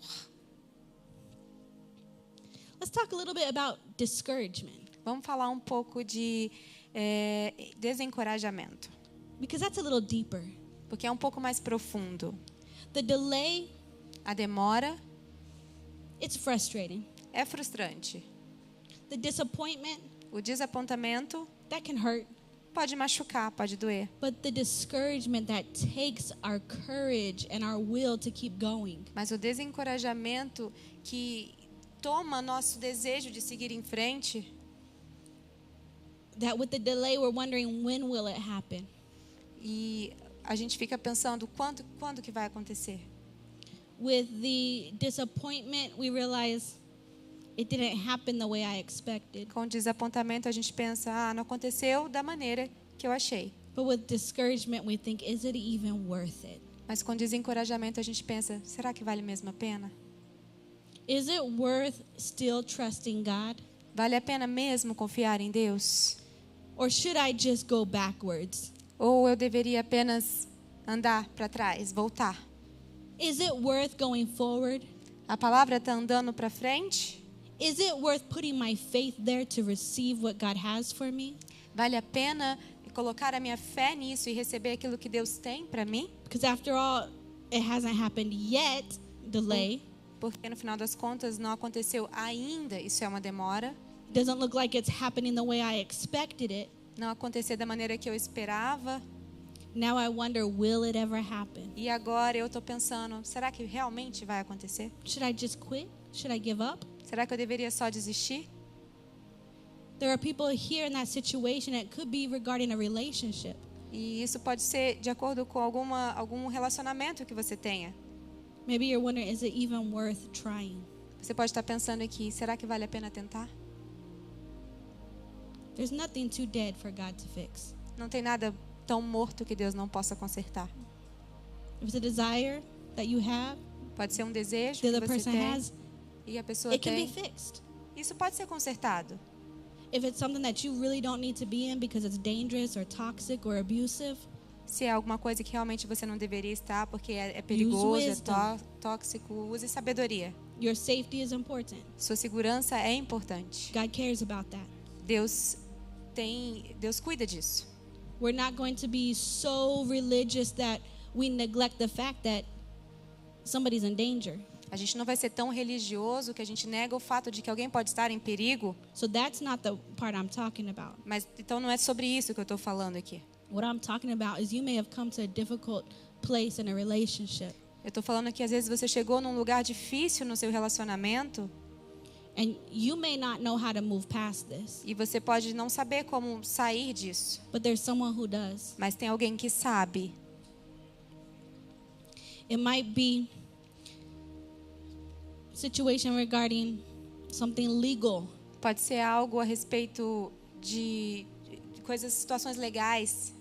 Let's talk a little bit about discouragement, Vamos falar um pouco de desencorajamento, because that's a little deeper. porque é um pouco mais profundo. The delay, A demora it's frustrating. é frustrante. The disappointment, O desapontamento that can hurt. pode machucar, pode doer. But the discouragement that takes our courage and our will to keep going. Mas o desencorajamento que toma nosso desejo de seguir em frente, That with the delay, we're wondering, when will it happen? e a gente fica pensando quando que vai acontecer. With the disappointment, we realize it didn't happen the way I expected. Com desapontamento a gente pensa, não aconteceu da maneira que eu achei. But with discouragement, we think, is it even worth it? Mas com desencorajamento a gente pensa, será que vale mesmo a pena? Is it worth still trusting God? Vale a pena mesmo confiar em Deus? Or should I just go backwards? Ou eu deveria apenas andar para trás, voltar? Is it worth going forward? A palavra está andando para frente? Is it worth putting my faith there to receive what God has for me? Vale a pena colocar a minha fé nisso e receber aquilo que Deus tem para mim? Because after all, it hasn't happened yet, delay. porque no final das contas não aconteceu ainda, isso é uma demora. It doesn't look like it's happening the way I expected it. Não aconteceu da maneira que eu esperava. Now I wonder, will it ever happen? E agora eu estou pensando, será que realmente vai acontecer? Should I just quit? Should I give up? Será que eu deveria só desistir? There are people here in that situation. It could be regarding a relationship. E isso pode ser de acordo com algum relacionamento que você tenha. Maybe you're wondering, is it even worth trying? Você pode estar pensando aqui, será que vale a pena tentar? There's nothing too dead for God to fix. Não tem nada tão morto que Deus não possa consertar. If it's a desire that you have, Pode ser um desejo the que other você person tem has, e a pessoa it can be tem. fixed. Isso pode ser consertado. If it's something that you really don't need to be in because it's dangerous or toxic or abusive, Se é alguma coisa que realmente você não deveria estar porque é perigoso, é wisdom. tóxico, use sabedoria. your safety is important. Sua segurança é importante. God cares about that. Deus cuida disso. We're not going to be so religious that we neglect the fact that somebody's in danger. A gente não vai ser tão religioso que a gente nega o fato de que alguém pode estar em perigo. So that's not the part I'm talking about. Mas então não é sobre isso que eu estou falando aqui. What I'm talking about is you may have come to a difficult place in a relationship, Eu estou falando que às vezes você chegou num lugar difícil no seu relacionamento and you may not know how to move past this, e você pode não saber como sair disso. but there's someone who does. Mas tem alguém que sabe. It might be a situation regarding something legal. Pode ser algo a respeito de coisas, situações legais.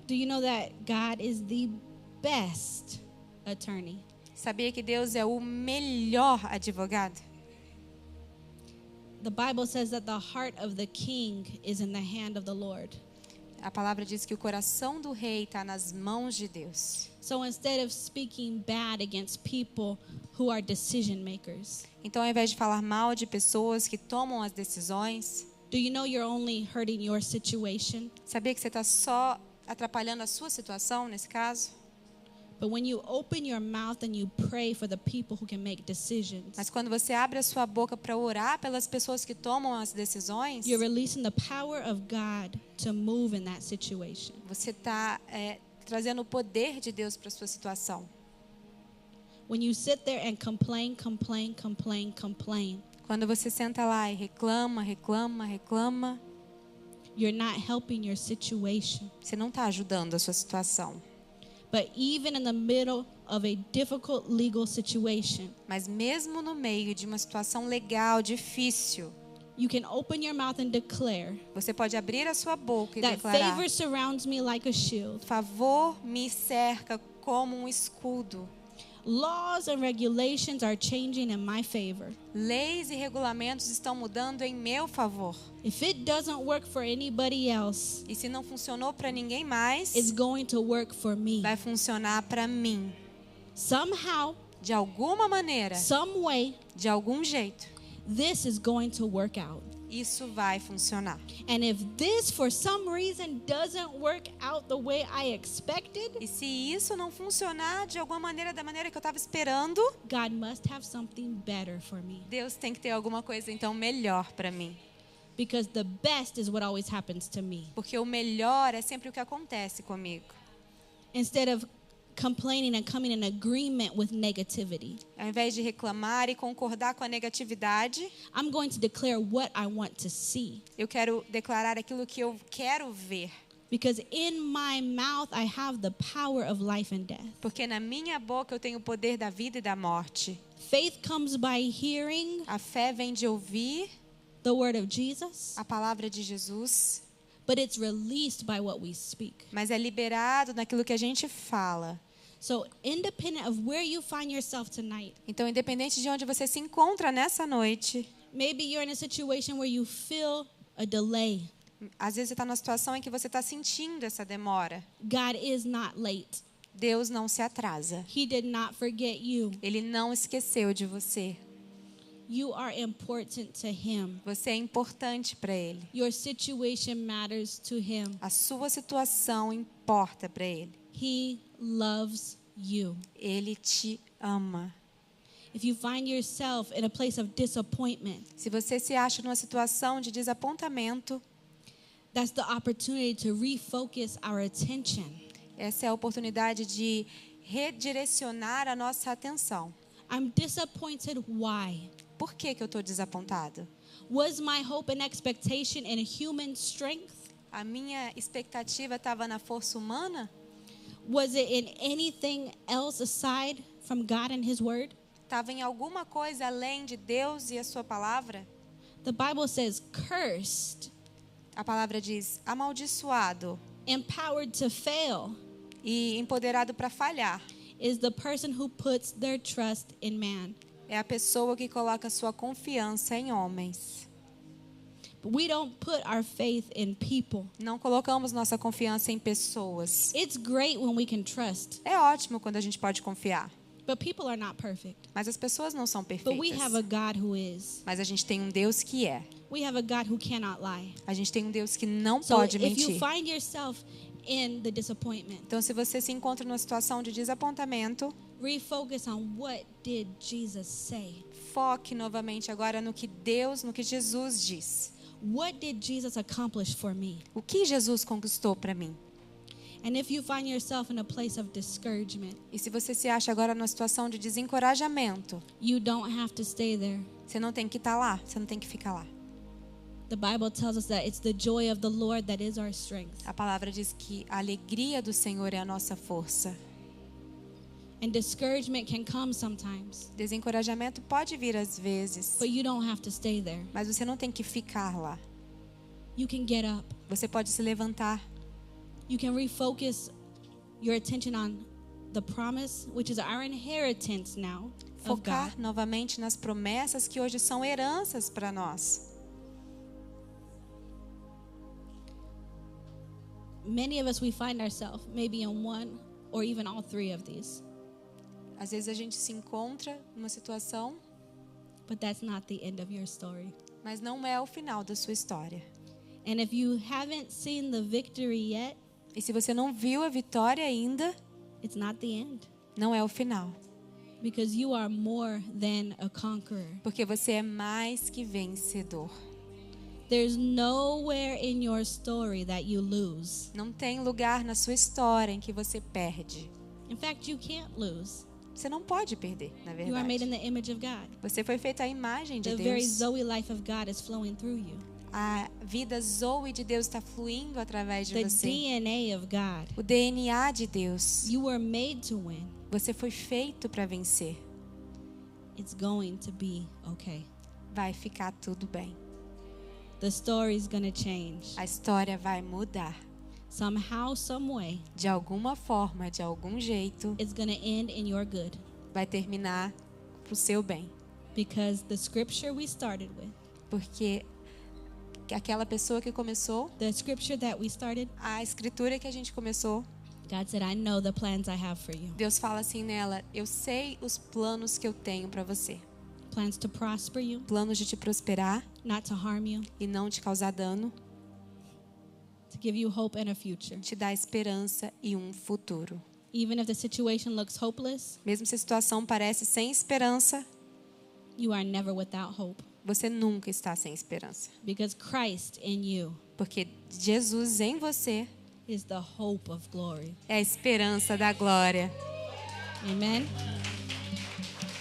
Do you know that God is the best attorney? Sabia que Deus é o melhor advogado? The Bible says that the heart of the king is in the hand of the Lord. A palavra diz que o coração do rei está nas mãos de Deus. So instead of speaking bad against people who are decision makers, Então, ao invés de falar mal de pessoas que tomam as decisões, do you know you're only hurting your situation? sabia que você está só atrapalhando a sua situação nesse caso? But when you open your mouth and you pray for the people who can make decisions, Mas quando você abre a sua boca para orar pelas pessoas que tomam as decisões, you're releasing the power of God to move in that situation. você está trazendo o poder de Deus para a sua situação. When you sit there and complain, Quando você senta lá e reclama, you're not helping your situation. você não está ajudando a sua situação. But even in the middle of a difficult legal situation, Mas mesmo no meio de uma situação legal, difícil, you can open your mouth and declare você pode abrir a sua boca e that declarar: favor surrounds me like a shield. favor me cerca como um escudo. Laws and regulations are changing in my favor. Leis e regulamentos estão mudando em meu favor. If it doesn't work for anybody else, E se não funcionou para ninguém mais, it's going to work for me. vai funcionar para mim. Somehow, De alguma maneira, some way, de algum jeito, this is going to work out. isso vai funcionar. And if this for some reason doesn't work out the way I expected, E se isso não funcionar de alguma maneira, da maneira que eu estava esperando, God must have something better for me. Deus tem que ter alguma coisa então melhor para mim. Because the best is what always happens to me. Porque o melhor é sempre o que acontece comigo. Instead of complaining and coming in agreement with negativity, Ao invés de reclamar e concordar com a negatividade, I'm going to declare what I want to see. eu quero declarar aquilo que eu quero ver. Because in my mouth I have the power of life and death. Porque na minha boca eu tenho o poder da vida e da morte. Faith comes by hearing A fé vem de ouvir the word of Jesus, a palavra de Jesus, but it's released by what we speak. mas é liberado naquilo que a gente fala. So, independent of where you find yourself tonight, Então, independente de onde você se encontra nessa noite, maybe you're in a situation where you feel a delay. às vezes você está numa situação em que você está sentindo essa demora. God is not late. Deus não se atrasa. He did not forget you. Ele não esqueceu de você. You are important to Him. Você é importante para Ele. Your situation matters to Him. A sua situação importa para Ele. He loves you. Ele te ama. if you find yourself in a place of disappointment, Se você se acha numa situação de desapontamento, that's the opportunity to refocus our attention. essa é a oportunidade de redirecionar a nossa atenção. I'm disappointed. Why? Por que eu estou desapontado? Was my hope and expectation in human strength? A minha expectativa estava na força humana? Was it in anything else aside from God and His Word? Estava em alguma coisa além de Deus e a sua palavra? The Bible says, cursed, A palavra diz amaldiçoado empowered to fail, e empoderado para falhar. is the person who puts their trust in man. É a pessoa que coloca sua confiança em homens. But we don't put our faith in people. Não colocamos nossa confiança em pessoas. It's great when we can trust, É ótimo quando a gente pode confiar, but people are not perfect. mas as pessoas não são But we have a perfeitas. God who is. Mas a gente tem um Deus que é. We have a God who cannot lie. A gente tem um Deus que não So pode if you mentir. find yourself in the disappointment, Então, se você se encontra numa situação de desapontamento, refocus on what did Jesus say? foque novamente agora no que Deus, no que Jesus diz. What did Jesus accomplish for me? O que Jesus conquistou para mim? And if you find yourself in a place of discouragement, E se você se acha agora numa situação de desencorajamento, you don't have to stay there. você não tem que estar lá, você não tem que ficar lá. The Bible tells us that it's the joy of the Lord that is our strength. A palavra diz que a alegria do Senhor é a nossa força. And discouragement can come sometimes, Desencorajamento pode vir às vezes, but you don't have to stay there. mas você não tem que ficar lá. You can get up. Você pode se levantar. You can refocus your attention on the promise, which is our inheritance now of God. Focar novamente nas promessas que hoje são heranças para nós. Many of us, we find ourselves maybe in one or even all three of these, Às vezes a gente se encontra numa situação, but that's not the end of your story. mas não é o final da sua história. And if you haven't seen the victory yet, E se você não viu a vitória ainda, it's not the end, não é o final. because you are more than a conqueror. Porque você é mais que vencedor. There's nowhere in your story that you lose. Não tem lugar na sua história em que você perde. In fact, you can't lose. Você não pode perder, na You are made in verdade. the image of God. Você foi feito à imagem de The very Deus. Zoe life of God is flowing through you. A vida Zoe de Deus está fluindo através de The você. DNA of God. O DNA de Deus. You were made to win. Você foi feito para vencer. It's going to be okay. Vai ficar tudo bem. The story's going to change. A história vai mudar. Somehow, some way, De alguma forma, de algum jeito, it's going to end in your good. vai terminar pro seu bem. Because the scripture we started with, Porque aquela pessoa que começou, the scripture that we started, a escritura que a gente começou, God said, I know the plans I have for you. Deus fala assim nela: eu sei os planos que eu tenho para você. Plans to prosper you, Planos de te prosperar not to harm you, e não te causar dano, to give you hope and a future. te dar esperança e um futuro. Even if the situation looks hopeless, Mesmo se a situação parece sem esperança, you are never without hope. você nunca está sem esperança. Because Christ in you Porque Jesus em você is the hope of glory. é a esperança da glória. Amen.